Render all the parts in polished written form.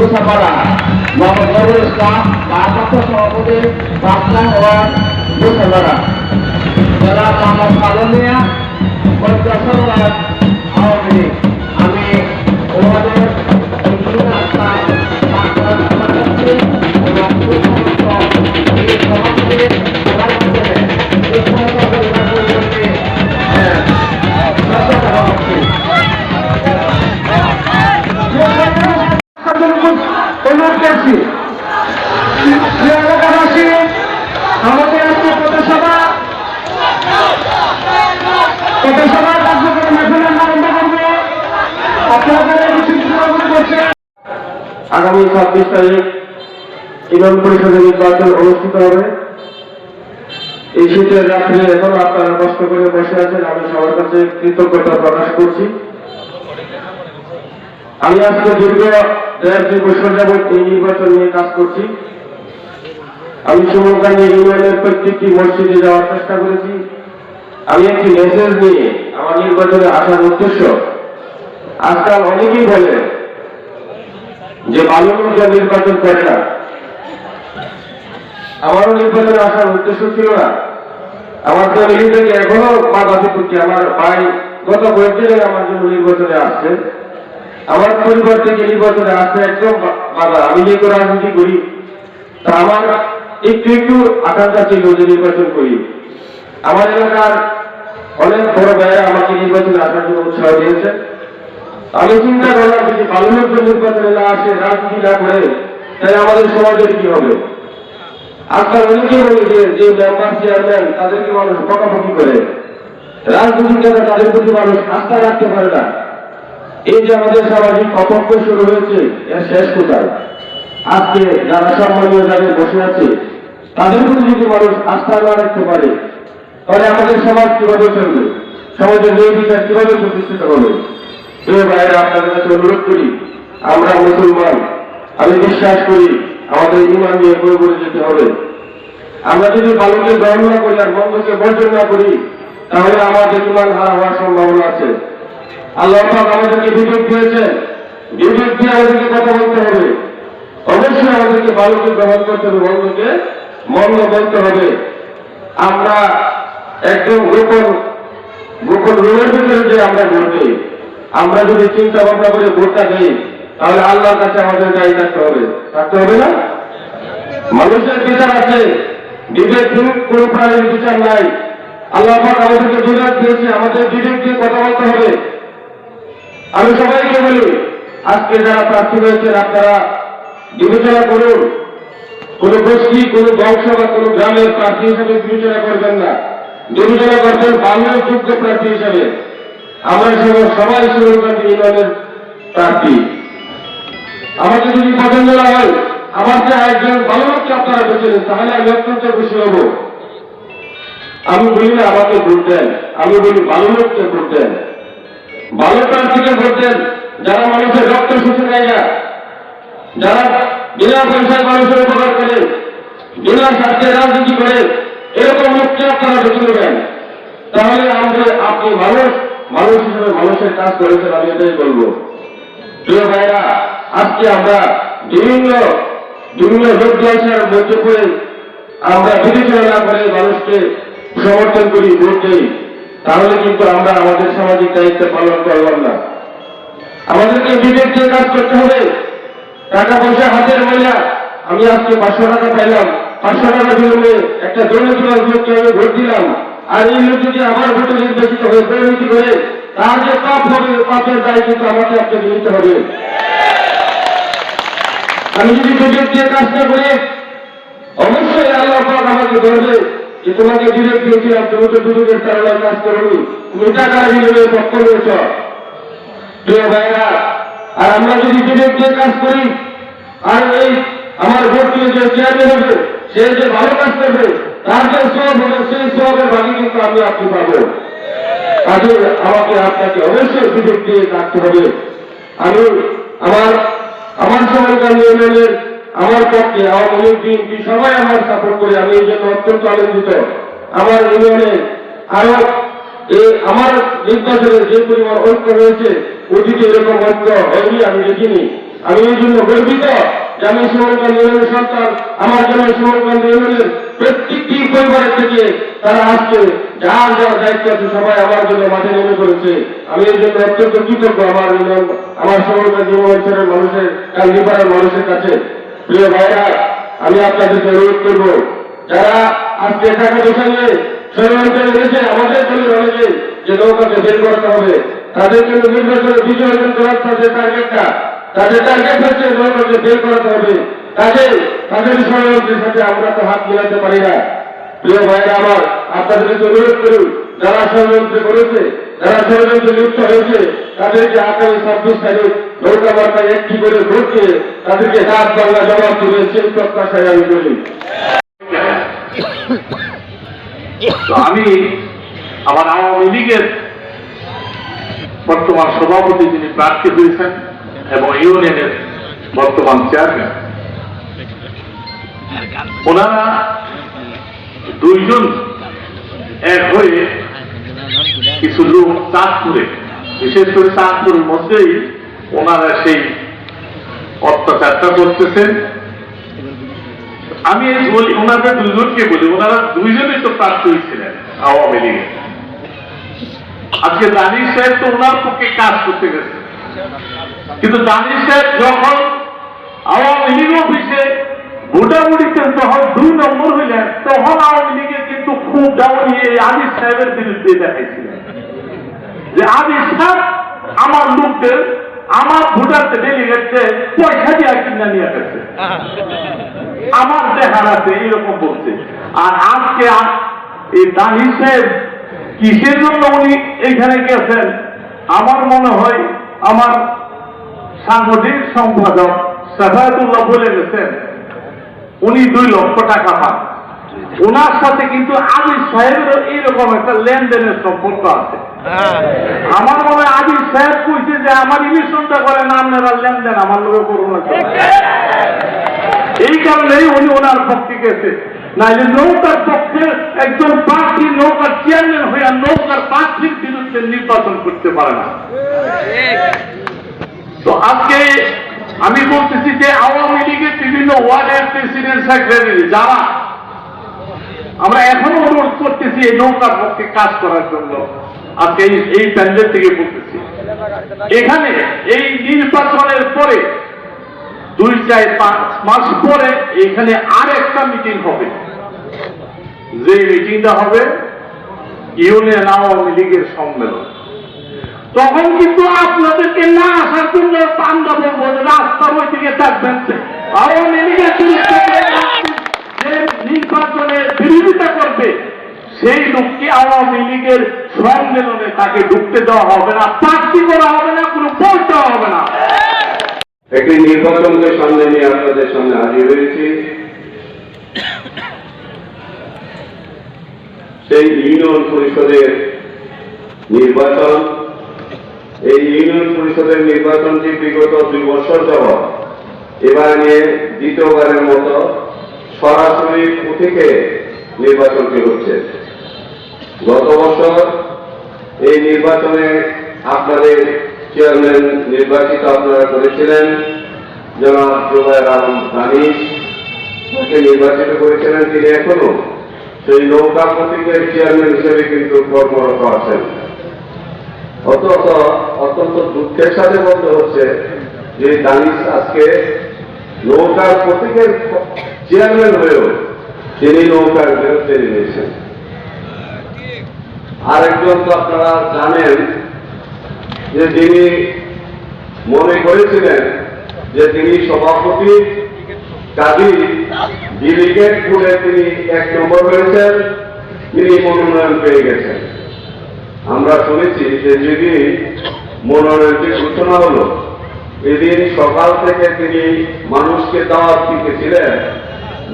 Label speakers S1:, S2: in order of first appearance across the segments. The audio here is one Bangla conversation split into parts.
S1: মুসাফারা মোহাম্মদ নজরুল ইসলাম ভারপ্রাপ্ত সভাপতি পাবনা ওয়ার্ড মুসাফারা জনাব মোহাম্মদ কালম মিয়া পঞ্চাশন ওয়ার্ড আওয়ামী লীগ। আমি ওনাদের আমাদের আজকে পথসভা কার্যক্রম এখন আরম্ভ করবো। আপনারা করছেন
S2: আগামী 26 তারিখ ইমাম পরিষদের নির্বাচন অনুষ্ঠিত হবে। এই শীতের রাত্রে এখন আপনারা কষ্ট করে বসে আছেন, আমি সবার কাছে কৃতজ্ঞতা প্রকাশ করছি। আমি আজকে দীর্ঘ 1.5 বছর যাবৎ এই নির্বাচন নিয়ে কাজ করছি। আমি সুমনকান্দি ইউনিয়নের প্রত্যেকটি মসজিদে যাওয়ার চেষ্টা করেছি। আমি একটি মেসেজ নিয়ে আমার নির্বাচনে আসার উদ্দেশ্য, আজকাল অনেকেই বলে যে ভালো লোকরা নির্বাচন করে না। আমারও নির্বাচনে আসার উদ্দেশ্য ছিল না। আমার ফ্যামিলি থেকে এখনো বাধা করছে। আমার ভাই গত কয়েকদিনে আমার জন্য নির্বাচনে আসছে, আমার পরিবার থেকে নির্বাচনে আসছে একদম বাধা। আমি যে রাজনীতি করি তা আমার একটু একটু আকাঙ্ক্ষা ছিল যে নির্বাচন করি। আমার এলাকার অনেক বড় ভাইরা আমাকে নির্বাচনে আসার জন্য উৎসাহ দিয়েছে। আমি চিন্তা করলাম যদি ভালো লোকজন নির্বাচনে না আসে, রাজনীতি না করে, তাহলে আমাদের সমাজের কি হবে? আজকাল অনেকেই বলে যে মেম্বার চেয়ারম্যান তাদেরকে মানুষ বকাবকি করে, রাজনীতিটা তাদের প্রতি মানুষ আস্থা রাখতে পারে না। এই যে আমাদের সামাজিক অপক্ষ শুরু হয়েছে, এর শেষ কোথায়? আজকে যারা সম্মানীয় জায়গায় বসে আছে তাদের প্রতি যদি মানুষ আস্থা না রাখতে পারে, তাহলে আমাদের সমাজ কিভাবে চলবে? সমাজের নির্বিচার কিভাবে প্রতিষ্ঠিত হবে? প্রিয় ভাইয়েরা, আপনাদের কাছে অনুরোধ করি, আমরা মুসলমান, আমি বিশ্বাস করি আমাদের ঈমান নিয়ে বই বলে যেতে হবে। আমরা যদি ভালোকে গ্রহণ না করি আর মন্দকে বর্জন না করি, তাহলে আমাদের ঈমান হারা হওয়ার সম্ভাবনা আছে। আল্লাহ পাক আমাদেরকে বিবেক দিয়েছেন, বিবেক দিয়ে আমাদেরকে কথা বলতে হবে। অবশ্যই আমাদেরকে ভালোকে গ্রহণ করতে হবে, মন্দকে মন্দ বলতে হবে। আমরা একদম গোপন রুমের ভিতরে যে আমরা ভোট দিই, আমরা যদি চিন্তা ভাবনা করে ভোটটা দিই, তাহলে আল্লাহর কাছে আমাদের দায়ী থাকতে হবে না? মানুষের বিচার আছে, বিবেক কোন প্রাণীর বিচার নাই। আল্লাহ পাক আমাদেরকে বিবেক দিয়েছে, আমাদের বিবেক দিয়ে কথা বলতে হবে। আমি সবাইকে বলি, আজকে যারা প্রার্থী হয়েছেন আপনারা বিবেচনা করুন। কোন গোষ্ঠী, কোন বংশ বা কোন গ্রামের প্রার্থী হিসাবে বিবেচনা করবেন না, বিবেচনা করবেন বাংলার যোগ্য প্রার্থী হিসাবে। আমরা সবাই সুমনকান্দি ইউনিয়নের প্রার্থী। আমাকে যদি পছন্দ না হয়, আমার যে একজন ভালো লোককে আপনারা বেছে নেন, তাহলে আমি অত্যন্ত খুশি হব। আমি বলি না আমাকে ভোট দেন, আমি বলি ভালো লোককে ভোট দেন, ভালো প্রার্থীকে ভোট দেন, যারা মানুষের রক্ত শুষে নেয় না, যারা বিনা পয়সায় মানুষের উপকার করে, বিনা স্বার্থে রাজনীতি করে, এরকম লোককে আপনারা বেছে নেবেন। তাহলে আপনি মানুষ হিসেবে মানুষের কাজ করেছেন, আমি এটাই বলবো। প্রিয় ভাইরা, আজকে আমরা বিভিন্ন লোক জলসার মধ্যে করে আমরা বিবেচনা না করে মানুষকে সমর্থন করি, ভোট দিই, তাহলে কিন্তু আমরা আমাদের সামাজিক দায়িত্ব পালন করলাম না। আমাদেরকে বিবেক দিয়ে কাজ করতে হবে। টাকা পয়সা হাতের ময়লা। আমি আজকে 500 টাকা পাইলাম, 500 টাকা বিনিময়ে একটা দরিদ্র লোককে আমি ভোট দিলাম, আর এই লোক যদি আমার ভোটে নির্বাচিত হয়ে দুর্নীতি করে, তার যে পাপ হবে, পাপের দায় কিন্তু আমাকে আপনাকে নিতে হবে। আমি যদি বিবেক দিয়ে কাজটা করি, অবশ্যই আল্লাহ পাক আমাকে বলবে যে তোমাকে বিবেক দিয়েছিলাম, তুমি তো বিবেকের কারণে কাজ করোনি, তুমি টাকার বিনিময়ে পক্ষ নিয়েছ। প্রিয় ভাইরা, আর আমরা যদি বিবেক দিয়ে কাজ করি, আর এই আমার ভোট দিয়ে যে চেয়ারম্যান হবে, সে যে ভালো কাজ করবে, তার যে সব হবে, সেই সবের ভাগে কিন্তু আপনি পাবো। কাজে আমাকে আপনাকে অবশ্যই বিবেক দিয়ে কাটতে হবে। আমি আমার সুমনকান্দি ইউনিয়নের আমার পক্ষে আওয়ামী লীগ, বিএনপি সবাই আমার সাপোর্ট করে, আমি এই জন্য অত্যন্ত আনন্দিত। আমার ইউনিয়নে আরো আমার নির্বাচনে যে পরিমাণ ঐক্য হয়েছে, অতীতে এরকম ঐক্য হয়নি, আমি দেখিনি। আমি এই জন্য গর্বিত যে আমি সুমনকান্দি ইউনিয়নের সন্তান। আমার জন্য সুমনকান্দি ইউনিয়নের প্রত্যেকটি পরিবারের থেকে তারা আজকে যার যার দায়িত্ব আছে সবাই আমার জন্য মাঠে নেমে পড়েছে। আমি এই জন্য অত্যন্ত কৃতজ্ঞ আমার ইউনিয়ন, আমার সুমনকান্দি অঞ্চলের মানুষের, কান্দিপাড়ার মানুষের কাছে। প্রিয় ভাইরা, আমি আপনাদেরকে অনুরোধ করব, যারা আজকে টাকা পয়সা নিয়ে ষড়যন্ত্রে রয়েছে, আমাদের দলের অনেকে যে নৌকাকে বের করতে হবে, তাদের কিন্তু নির্বাচনে বিজয় অর্জন করার তাদের টার্গেট হচ্ছে নৌকাকে বের করাতে হবে। তাদের ষড়যন্ত্রের সাথে আমরা তো হাত মিলাতে পারি না। প্রিয় ভাইরা আমার, আপনাদেরকে অনুরোধ করুন, যারা ষড়যন্ত্র করেছে, যারা ষড়যন্ত্রে লিপ্ত হয়েছে, তাদেরকে আগামী 26 তারিখ নৌকা বার্তায় একটি করে ভোট দিয়ে তাদেরকে রাত বাংলা জবাব দেবে, সেই প্রত্যাশায় আমি করি।
S3: আমি আমার আওয়ামী লীগের বর্তমান সভাপতি যিনি প্রার্থী হয়েছেন এবং ইউনিয়নের বর্তমান চেয়ারম্যান, ওনারা দুইজন এক হয়ে কিছু লোক চাঁদপুরে, বিশেষ করে চাঁদপুরের মধ্যেই ওনারা সেই অত্যাচারটা করতেছেন। আমি বলি, ওনাদের দুইজনকে বলি, ওনারা দুইজনই তো প্রার্থী হয়েছিলেন আওয়ামী লীগে। আজকে দানিশ সাহেব তো ওনার পক্ষে কাজ করতে গেছে, কিন্তু দানিশ সাহেব যখন আওয়ামী লীগ অফিসে ভোটাভুটিতে যখন 2 নম্বর হইলেন, তখন আওয়ামী লীগের কিন্তু খুব দাঁড়িয়ে আদিস সাহেবের বিরুদ্ধে দেখাইছিলেন যে আদিস সাহেব আমার লোকদের, আমার ভোটারদের, ডেলিগেটদের পয়সা দিয়ে কিনা নিয়ে গেছে, আমার দেখার আছে, এইরকম বলছে। আর আজকে এই দানিশ সাহেব কিসের জন্য উনি এইখানে গেছেন, আমার মনে হয় আমার সাংগঠনিক সম্পাদক সাফায়াতুল্লাহ বলে গেছেন উনি 2 লক্ষ টাকা পান। ওনার সাথে কিন্তু আদিস সাহেবেরও এইরকম একটা লেনদেনের সম্পর্ক আছে। আমার মনে হয় আদিস সাহেব কইছে যে আমার ইলেকশনটা করেন, আপনারা লেনদেন আমার লোক করুন না। এই কারণেই উনি ওনার পক্ষে গেছে, নাইলে নৌকার পক্ষে একজন প্রার্থী নৌকার চেয়ারম্যান হইয়া নৌকার প্রার্থীর বিরুদ্ধে নির্বাচন করতে পারে না। তো আজকে আমি বলতেছি যে আওয়ামী লীগের বিভিন্ন ওয়ার্ডের প্রেসিডেন্ট, সেক্রেটারি যারা, আমরা এখনো অনুরোধ করতেছি এই নৌকার পক্ষে কাজ করার জন্য। আজকে এই প্যান্ডেল থেকে বলতেছি, এখানে এই নির্বাচনের পরে 2-4-5 মাস পরে এখানে আর একটা মিটিং হবে, যে মিটিংটা হবে ইউনিয়ন আওয়ামী লীগের সম্মেলন। তখন কিন্তু আপনাদেরকে না আসার জন্য আমরা বলবো যে রাস্তার ওই দিকে থাকবেন। আওয়ামী লীগের যে নির্বাচনে বিরোধিতা করবে সেই লোককে আওয়ামী লীগের সম্মেলনে তাকে ঢুকতে দেওয়া হবে না, প্রার্থী করা হবে না, কোনো ভোট দেওয়া হবে না।
S2: একটি নির্বাচনকে সামনে নিয়ে আপনাদের সামনে হাজির হয়েছি। সেই ইউনিয়ন পরিষদের নির্বাচন, এই ইউনিয়ন পরিষদের নির্বাচনটি বিগত 2 বছর যাবৎ এবার নিয়ে দ্বিতীয়বারের মতো সরাসরি প্রতীকে নির্বাচনটি হচ্ছে। গত বছর এই নির্বাচনে আপনাদের চেয়ারম্যান নির্বাচিত আপনারা করেছিলেন, জনাব জুবায়ের আলম দানিশ, তাকে নির্বাচিত করেছিলেন। তিনি এখনো সেই নৌকা প্রতীকের চেয়ারম্যান হিসেবে কিন্তু কর্মরত আছেন। অত্যন্ত দুঃখের সাথে বলতে হচ্ছে যে দানিশ আজকে নৌকার প্রতীকের চেয়ারম্যান হয়েও তিনি নৌকার বিরুদ্ধে নিয়েছেন। আরেকজন তো আপনারা জানেন যে তিনি মনে করেছিলেন যে তিনি সভাপতি, কাজী ডিলিগেট করে তিনি 1 নম্বর হয়েছেন, তিনি মনোনয়ন পেয়ে গেছেন। আমরা শুনেছি যে যেদিন মনোনয়নটি ঘোষণা হলো, এদিন সকাল থেকে তিনি মানুষকে দাওয়াত দিতেছিলেন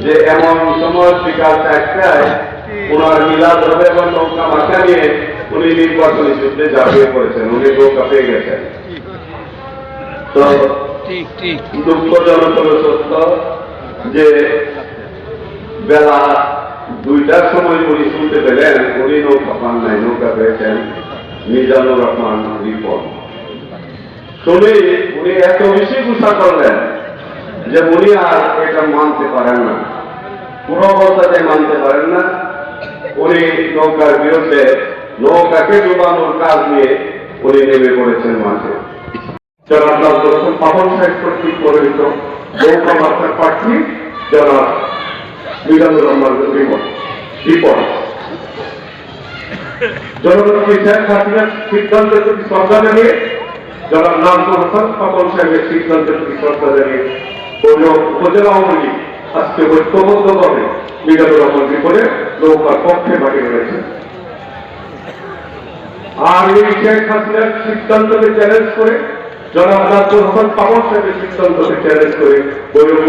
S2: যে এমন সময় বিকাল 4টায় ওনার মিলাদ হবে এবং নৌকা মাথা নিয়ে উনি নির্বাচনী যুদ্ধে ঝাঁপিয়ে পড়েছেন, উনি নৌকা পেয়ে গেছেন। তো দুঃখজনক হল সত্য যে বেলা 2টার সময় উনি শুনতে পেলেন উনি নৌকা পান নাই, নৌকা পেয়েছেন মিজানুর রহমান রিপন। শুনে উনি এত বেশি গুসা করলেন যে উনি আর এটা মানতে পারেন না, কোনো অবস্থাতে মানতে পারেন না। উনি নৌকার বিরুদ্ধে নৌকাকে ডুবানোর কাজ নিয়ে উনি নেমে পড়েছেন মাঠে। জনাব নাজমুল হোসেন পাপন সাহেব কর্তৃক পরিচিত নৌকা মার্কার প্রার্থী জনাব মিজানুর রহমান রিপোর্ট। জননেত্রী শেখ হাসিনার সিদ্ধান্তের প্রতি শ্রদ্ধা জানিয়ে জনাব নাজমুল হোসেন পাপন সাহেবের সিদ্ধান্তের প্রতি শ্রদ্ধা জানিয়ে উপজেলা আওয়ামী লীগ আজকে ঐক্যবদ্ধভাবে মিজানুর রহমান রিপোর্টে নৌকার পক্ষে বাড়িয়ে রয়েছে। আর এই শেখ হাসিনার সিদ্ধান্তকে চ্যালেঞ্জ করে জনাব নাজমুল হোসেন পাপন সাহেবের সিদ্ধান্তকে চ্যালেঞ্জ করে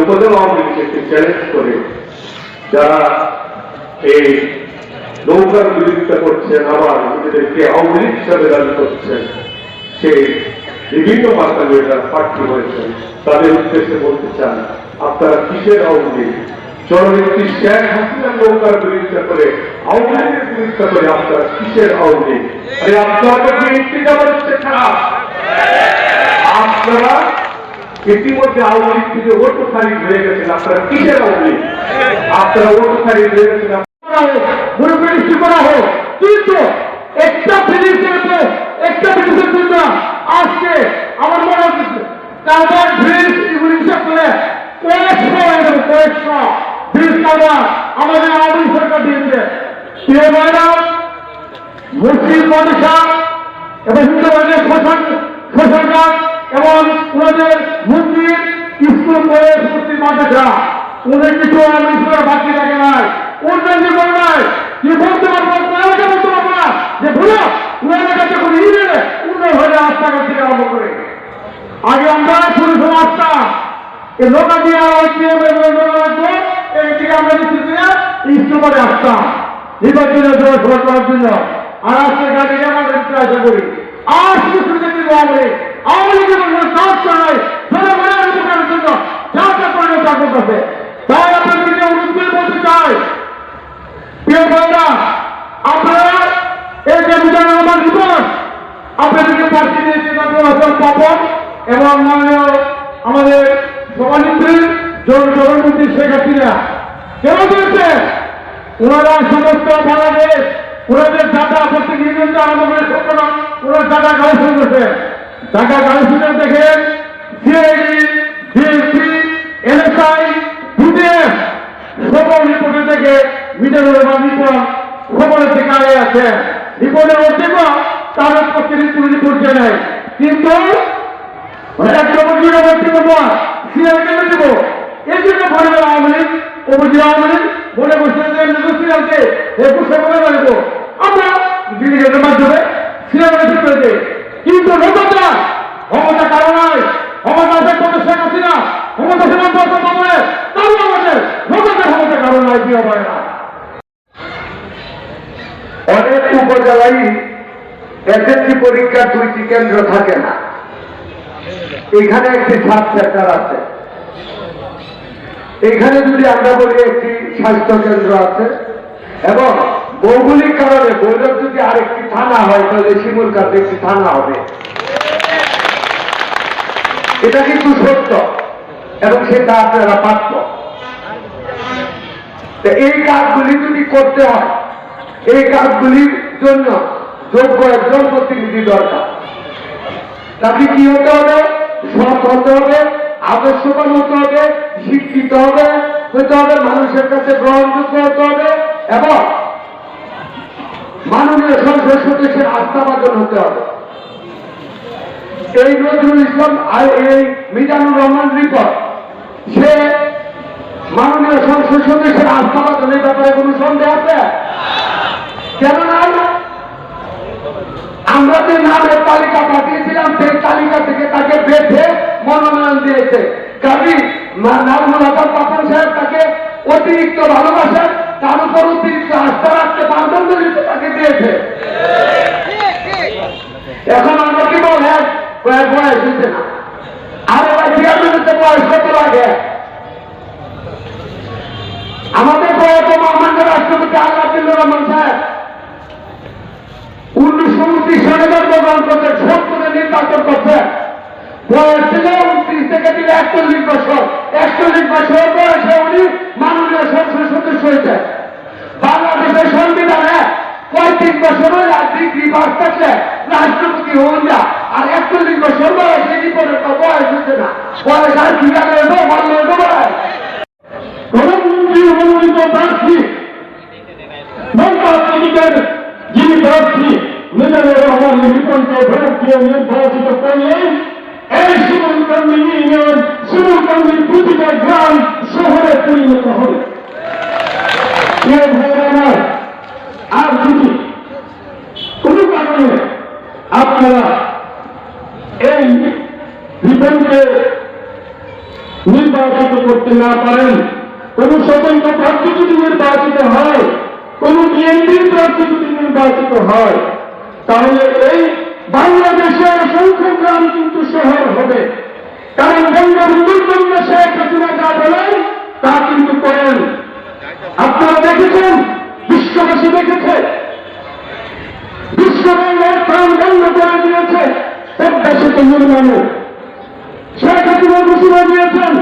S2: উপজেলা আওয়ামী লীগকে চ্যালেঞ্জ করে যারা এই নৌকার বিরোধিতা করছেন, আবার নিজেদেরকে আওয়ামী লীগ হিসাবে দাবি করছেন, সেই বিভিন্ন মাত্রা নিয়ে যারা প্রার্থী হয়েছেন তাদের উদ্দেশ্যে বলতে চান, আপনারা কিসের আওয়ামী লীগ? জননেত্রী শেখ হাসিনার নৌকার বিরোধিতা করে আওয়ামী লীগের বিরোধিতা করে আপনারা কিসের আওয়ামী লীগ? আপনাদের হচ্ছে খারাপ। আপনারা ইতিমধ্যে আওয়ামী লীগ থেকে ওট খারিজ হয়ে গেছেন, আপনারা কিসের আওয়ামী লীগ? আপনারা ওট খারিজ হয়ে গেছেন করা হোক, কিন্তু একটা ব্রিজের জন্য আজকে আমার মনে হচ্ছে কারবার ব্রিজ এগুলি হিসাব করে কয়েকশো ব্রিজ কারবার আমাদের আওয়ামী সরকার দিয়েছে। প্রিয় ভাইরা, মুসলিম মাদ্রাসা এবং হিন্দু ভাইদের শোষণকার এবং ওনাদের মন্দির স্কুল কলেজ মুসলিম মাদ্রাসা ওদের কিছু আওয়ামী সরকার বাকি রাখে নাই, উন্নয়ন করে নাই। কি বলতে পারবো বলতে পারবো না যে ভুলো উনাদের কাছে কোনো উন্নয়ন হয়ে রাস্তাঘাট থেকে আরম্ভ করে আগে আমরা শুরু শুরু আসতাম এই লোকা দিয়ে এইদিকে আমরা স্কুল করে আসতাম নির্বাচনের জন্য সভা করার জন্য। আর আজকে গাড়ি আমাদের আশা করি আর শুধু সুবিধা দিব আওয়ামী লীগের কাজ করাই জনগণের উপকারের জন্য যা যা করে তা করতেছে। তাই আপনাদেরকে অনুরোধ করে বলতে চাই, প্রিয় ভাইরা, আপনারা এই যে মিজানুর রহমান রিপোর্ট আপনাদেরকে প্রার্থী দিয়েছে পাপন এবং মাননীয় আমাদের সভানেত্রী জনমন্ত্রী শেখ হাসিনা কেন দিয়েছে? ওনারা সমস্ত বাংলাদেশ ওনাদের ডাটা প্রত্যেক ইউনিয়নকে আরম্ভ করে ওনার ডাটা কালেকশন করছে। ডাটা কালেকশন দেখেন সিআইডি, ডিএসপি, এনএসআই, বিডিএফ সকল রিপোর্টে থেকে মিজানুর রহমান রিপোর্ট খবরের থেকে আগে আছে। রিপোর্টের অর্থেক তাদের পক্ষে রিপোর্ট নেয়, কিন্তু সিআইডি দেব এই জন্য পরিবার আওয়ামী লীগ উপজেলা আওয়ামী লীগ মনে করছে যে 21 করে দেব আমরা ডিলিগেটের মাধ্যমে সিআইডি করে দেয়। কিন্তু ক্ষমতা কারো নাই, ক্ষমতা আছে কত শেখ হাসিনা, ক্ষমতা সীমান্ত মামলে তারও আমাদের ক্ষমতা কারো নাই। প্রিয় ভাইরা,
S1: অনেক উপজেলায় এসএসসি পরীক্ষার 2টি কেন্দ্র থাকে না। এখানে একটি সাব সেন্টার আছে, এখানে যদি আমরা বলি একটি স্বাস্থ্য কেন্দ্র আছে এবং ভৌগোলিক কারণে বৈরব যদি আরেকটি থানা হয় তাহলে শিমুলকাতে একটি থানা হবে। এটা কিন্তু সত্য এবং সেটা আপনারা পাচ্ছ। এই কাজগুলি যদি করতে হয়, এই কাজগুলির জন্য যোগ্য একজন প্রতিনিধি দরকার। তাকে কি হতে হবে? সৎ হতে হবে, আদর্শবান হতে হবে, শিক্ষিত হতে হবে, মানুষের কাছে গ্রহণযোগ্য হতে হবে এবং মাননীয় সংসদ সদস্যের আস্থাভাজন হতে হবে। এই নজরুল ইসলাম আর এই মিজানুর রহমান রিপোর্ট সে মাননীয় সংসদ সদস্যের আস্থাভাজনের ব্যাপারে কোনো সন্দেহ আছে? কেন নাই? আমরা যে নামের তালিকা পাঠিয়েছিলাম সেই তালিকা থেকে তাকে বেঁধে মনোনয়ন দিয়েছে। কাজী নাজমুল হাসান পাপন সাহেব তাকে অতিরিক্ত ভালোবাসেন, তার উপর অতিরিক্ত আস্থা রাখতে পারবেন তাকে দিয়েছে। এখন আমরা কি বলেন বয়স হচ্ছে না, আর এবার চেয়ারম্যানের বয়স কত লাগে? আমাদের বয়স মহামান্য রাষ্ট্রপতি আল্লাহ রহমান সাহেব 1929 সালে জন্মগ্রহণ করতে 70 নির্বাচন করছে। বয়স ছিল 29 থেকে 41 বছর। 41 বছর বয়সে উনি মাননীয় সংসদ সদস্য হয়েছে। বাংলাদেশের সংবিধানে 35 বছরের ডিগ্রি পাস থাকলে রাষ্ট্রপতি হন না, আর 41 বছর বয়সে রিপোর্টের তো বয়স হচ্ছে না, বয়স আর কি জানে বয়স।
S3: প্রধানমন্ত্রী মনোনীত প্রার্থী বাংলাদেশের যিনি প্রার্থী মিজানুর রহমান রিপনকে ভোট দিয়ে নির্বাচিত করলে এই শিমুলকান্দি ইউনিয়ন শিমুলকান্দির প্রতিটা গ্রাম শহরে পরিণত হবে। আর যদি কোন কারণে আপনারা এই রিপনকে নির্বাচিত করতে না পারেন, কোন স্বতন্ত্র প্রার্থী যদি নির্বাচিত হয়, কোন বিএনপির প্রার্থী যদি নির্বাচিত হয়, তাহলে এই বাংলাদেশের অসংখ্য গ্রাম কিন্তু শহর হবে। কারণ বঙ্গবন্ধুর জন্য শেখ হাসিনা যা বলেন তা কিন্তু করেন। আপনারা দেখেছেন, বিশ্ববাসী দেখেছে, বিশ্বব্যাংকের প্রাণ বন্ধ করে দিয়েছে পদ্মা সেতু নির্মাণে। শেখ হাসিনা ঘোষণা দিয়েছেন,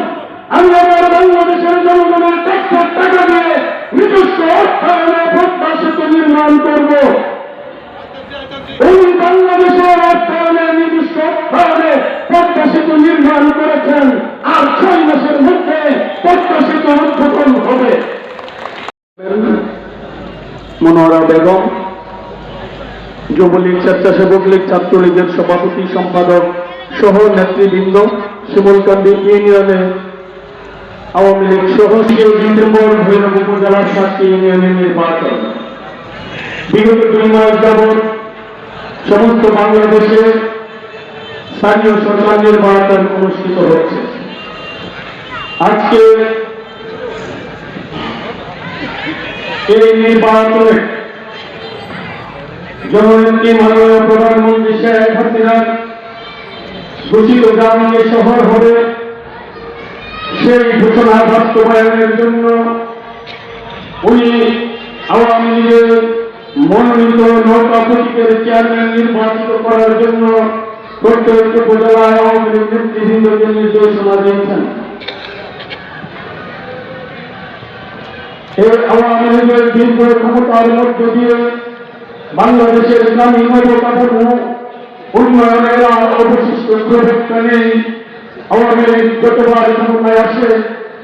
S3: আমরা বাংলাদেশের জনগণের ট্যাক্সের টাকা দিয়ে নিজস্ব অর্থায়নে পদ্মা সেতু নির্মাণ করব। এই বাংলাদেশের অর্থায়নে নিজস্ব অর্থায়নে পদ্মা সেতু নির্মাণ করেছেন, আর 6 মাসের মধ্যে পদ্মা সেতু উদ্বোধন হবে। মনোহরা বেগম, যুবলীগ, স্বেচ্ছাসেবক লীগ, ছাত্রলীগের সভাপতি সম্পাদক সহ নেতৃবৃন্দ, শিমুলকান্দি ইউনিয়নে আওয়ামী লীগ সহ ডিসেম্বর ভৈরব উপজেলার 7টি ইউনিয়নের নির্বাচন বিগত 2 মাস যাবৎ সমস্ত বাংলাদেশে স্থানীয় সরকার নির্বাচন অনুষ্ঠিত হচ্ছে। আজকে এই নির্বাচনে জননেত্রী মাননীয় প্রধানমন্ত্রী শেখ হাসিনা ঘোষিত গ্রামীণ শহর হবে, সেই ঘোষণা বাস্তবায়নের জন্য উনি আওয়ামী লীগের মনোনীত নৌকা প্রতীকের চেয়ারম্যান নির্বাচিত করার জন্য প্রত্যেক উপজেলায় আওয়ামী লীগ নেতৃবৃন্দকে নির্দেশনা দিয়েছেন। এই আওয়ামী লীগের দীর্ঘ ক্ষমতার মধ্য দিয়ে বাংলাদেশের গ্রামীণ অবকাঠামো উন্নয়নের আর অবশিষ্ট প্রভেদটা নেই। আওয়ামী লীগ যতবার ক্ষমতায় আসে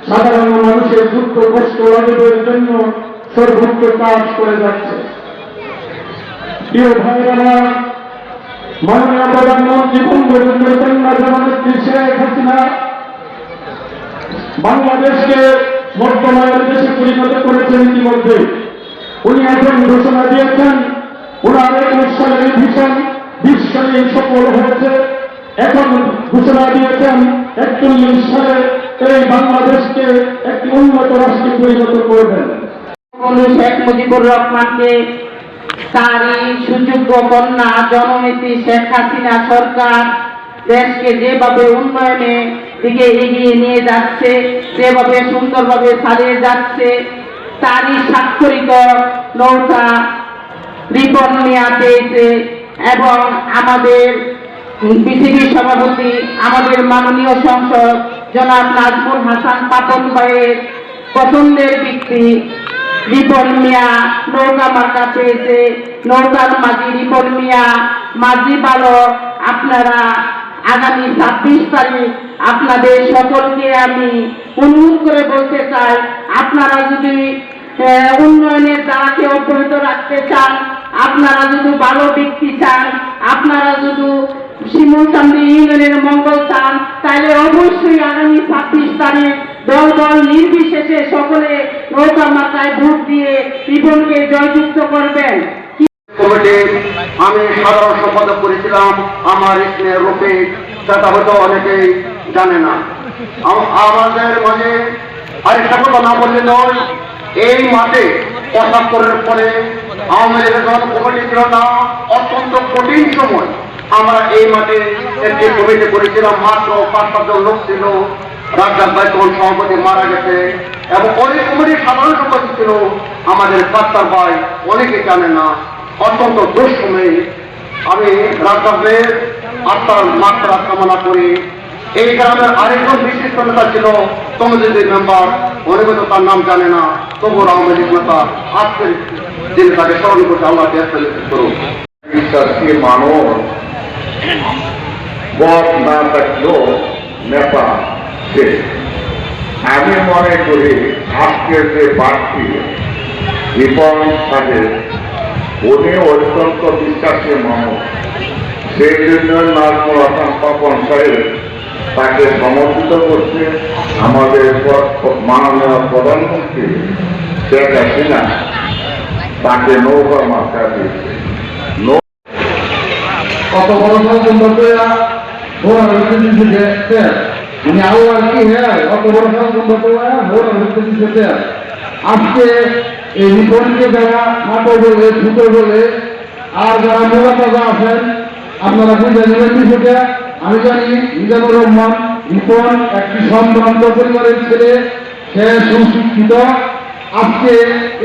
S3: সাধারণ মানুষের দুঃখ কষ্ট লাঘবের জন্য সর্বোচ্চ কাজ করে যাচ্ছে। প্রিয় ভাইরা, মাননীয় প্রধানমন্ত্রী বঙ্গবন্ধুর কন্যা জননেত্রী শেখ হাসিনা বাংলাদেশকে বর্তমানের দেশে পরিণত করেছেন। ইতিমধ্যে উনি এখন ঘোষণা দিয়েছেন, ওনার 21 সালের ভিশন 20 সালে সফল হয়েছে। এখন ঘোষণা দিয়েছেন 41 সালে এই বাংলাদেশকে একটি উন্নত রাষ্ট্রে পরিণত করবেন।
S4: শেখ মুজিবুর রহমানকে তারই সুযোগ্য কন্যা জননেত্রী শেখ হাসিনা সরকার দেশকে যেভাবে উন্নয়নের দিকে এগিয়ে নিয়ে যাচ্ছে, যেভাবে সুন্দরভাবে চালিয়ে যাচ্ছে, তারই স্বাক্ষরিত নৌকা রিপন নেওয়া পেয়েছে। এবং আমাদের বিসিবি সভাপতি, আমাদের মাননীয় সংসদ জনাব নাজমুল হাসান পাপন ভাইয়ের পছন্দের ব্যক্তি রিপন মিয়া নৌকা মার্কা পেয়েছে। নৌকার মাঝি রিপন মিয়া মাঝি বালক। আপনারা আগামী 26 তারিখ আপনাদের সকলকে আমি অনুরোধ করে বলতে চাই, আপনারা যদি উন্নয়নের দ্বারাকে অব্যাহত রাখতে চান, আপনারা যদি ভালো ব্যক্তি চান, আপনারা যদি শিমুলকান্দি ইউনিয়নের মঙ্গল চান, তাহলে অবশ্যই আগামী 26 তারিখ দল নির্বিশেষে সকলে নৌকা মাথায় ভোট দিয়ে রিপনকে জয়যুক্ত করবেন।
S5: কমিটি আমি সাধারণ সম্পাদক করেছিলাম আমার স্নেহের রূপে, সেটা হয়তো অনেকেই জানে না। আমাদের মাঝে আরেকটা কথা না বললে নয়, এই মাঠে 75 পরে আওয়ামী লীগের যখন কমিটি ছিল না, অত্যন্ত কঠিন সময় আমরা এই মাঠে একটি কমিটি করেছিলাম। মাত্র 5-7 জন লোক ছিল। রাজ্জাক ভাই তখন সভাপতি মারা গেছে এবং ওই কমিটির সাধারণ সম্পাদক ছিল আমাদের কাত্তার ভাই, অনেকে জানে না। অত্যন্ত দুঃসময়ে আমি রাজ্জাকের আত্মার মাত্রা কামনা করি। এই গ্রামের আরেকজন বিশিষ্ট নেতা ছিল কমিটির মেম্বার, অনেকে তো তার নাম জানে না, তবু আওয়ামী লীগ নেতা। আজকের দিনে তাকে স্মরণ করতে আল্লাহ করুন।
S1: বিশ্বাসী মানুষ পথ না থাকলেও নেতা সে। আমি মনে করি আজকের যে প্রার্থী রিপন সাহেব, উনি অত্যন্ত বিশ্বাসী মানুষ। সেই জন্য নাজমুল হাসান পাপন সাহেব তাকে সমর্থিত করছে। আমাদের মাননীয় প্রধানমন্ত্রী শেখ হাসিনা তাকে নৌকা মার্কা দিয়েছে।
S6: কত বড় উনি আরো আর কি হ্যাঁ অত বড় আজকে এই রিপনকে যারা খাটো বলে ছোট বলে আর যারা মোলাতাজা আছেন আপনারা বুঝে নেবেন বিষয়টা। আমি জানি মিজানুর রহমান রিপন একটি সম্ভ্রান্ত পরিবারের ছেলে, সে সুশিক্ষিত। আজকে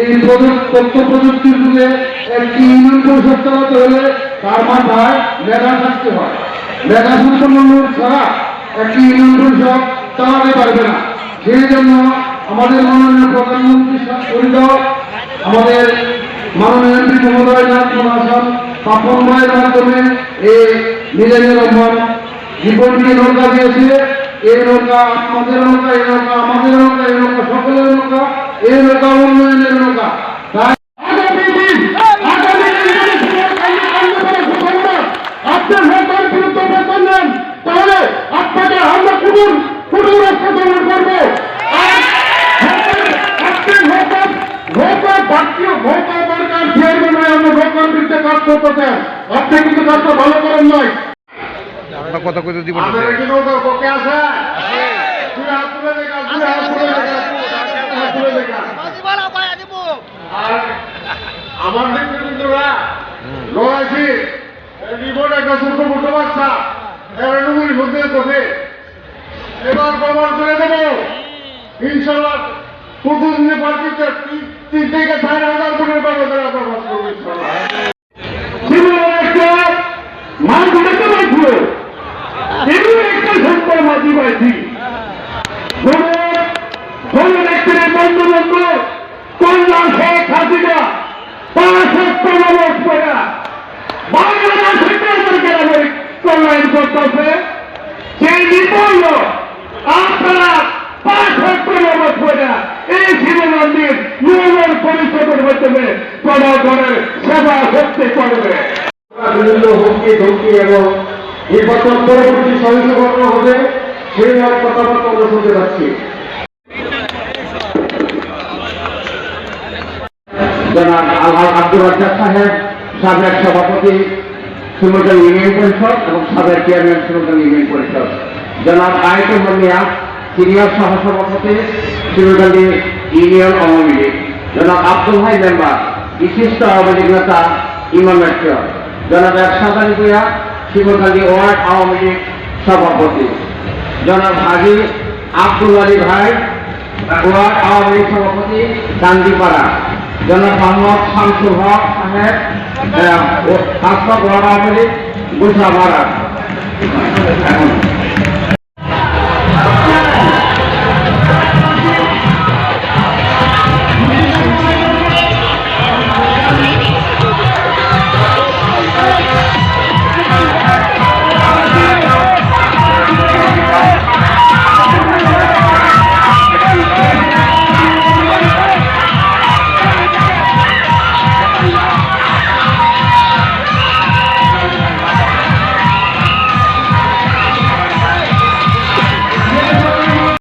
S6: এই তথ্য প্রযুক্তির যুগে একটি ইউনিয়ন পরিষদ চালাতে হলে তার মাথায় মেধা থাকতে হয়। মেধা সম্পন্ন লোক ছাড়া একটি ইউনিয়ন পরিষদ চালাতে পারবে না। সেই জন্য আমাদের মাননীয় প্রধানমন্ত্রী পরিষদ, আমাদের মাননীয় এমপি মহোদয় নাজমুল হাসান পাপন ভাইয়ের মাধ্যমে এই মিজানুর রহমান রিপনকে নৌকা দিয়েছে। এই নৌকা আমাদের নৌকা, এই নৌকা আমাদের নৌকা, এই নৌকা সকলের নৌকা, এই নৌকা উন্নয়নের নৌকা। তাই আপনার সরকার বিরুদ্ধে করলেন, তাহলে আপনাকে আমরা কোন রাস্তা গ্রহণ করবো? আপনি কিন্তু কাজটা ভালো করেন নাই।
S1: কত কত দিব
S6: আমাদের কি নৌকার পক্ষে আছে? তুই হাত তুলে দেখা, তুই হাত তুলে দেখা, হাত তুলে দেখা। আর আমার নেতৃবৃন্দরা লড়াইছি জীবন একটা ছোট মোটো বাচ্চা এরকমই হতে তোকে এবার প্রমাণ করে দেবো ইনশাল্লাহ। প্রতিদিনে পার্টিতে 3 থেকে 4,000 কোটির বাজারে আমরা বাস করবো ইনশাল্লাহ। মাছ ধরতে পারছিল এগুলো একটা সম্পদ মাঝি পাইছি ব্যক্তির বন্ধু কন্যা শেখ হাসিনা 5 করে বাংলাদেশ থেকে আমাদের কল্যাণ করতেছে। সেই বিপন্ন আপনারা 5 করে এই শিব মন্দির ইউনিয়ন পরিষদের মাধ্যমে জনগণের সেবা করতে পারবে। বিভিন্ন হুমকি ধমকি এবং নির্বাচন পরবর্তী সহিংস ঘটনা হবে সেই কথাবার্তা আমরা শুনতে পাচ্ছি। জনাব আলহাজ আব্দুর রাজ্জাক সাহেব, সাবেক সভাপতি শিমুলতলী ইউনিয়ন পরিষদ এবং সাবেক চেয়ারম্যান শিমুলতলী ইউনিয়ন পরিষদ। জনাব আয়তুল মিয়া, সিনিয়র সহসভাপতি শিমুলতলী ইউনিয়ন আওয়ামী লীগ। জনাব আব্দুল ভাই মেম্বার, বিশিষ্ট আওয়ামী লীগ নেতা ইমাম মেট্রো। জনাব এরশাদ আলী ভূঁইয়া, শিমুলতলী ওয়ার্ড আওয়ামী লীগ সভাপতি। জনাব হাজী আব্দুল আলী ভাই, ওয়ার্ড আওয়ামী লীগ সভাপতি গান্ধীপাড়া। জনাব মোহাম্মদ শামসুল হক সাহেব, ওয়ার্ড আওয়ামী লীগ গুলশাপাড়া।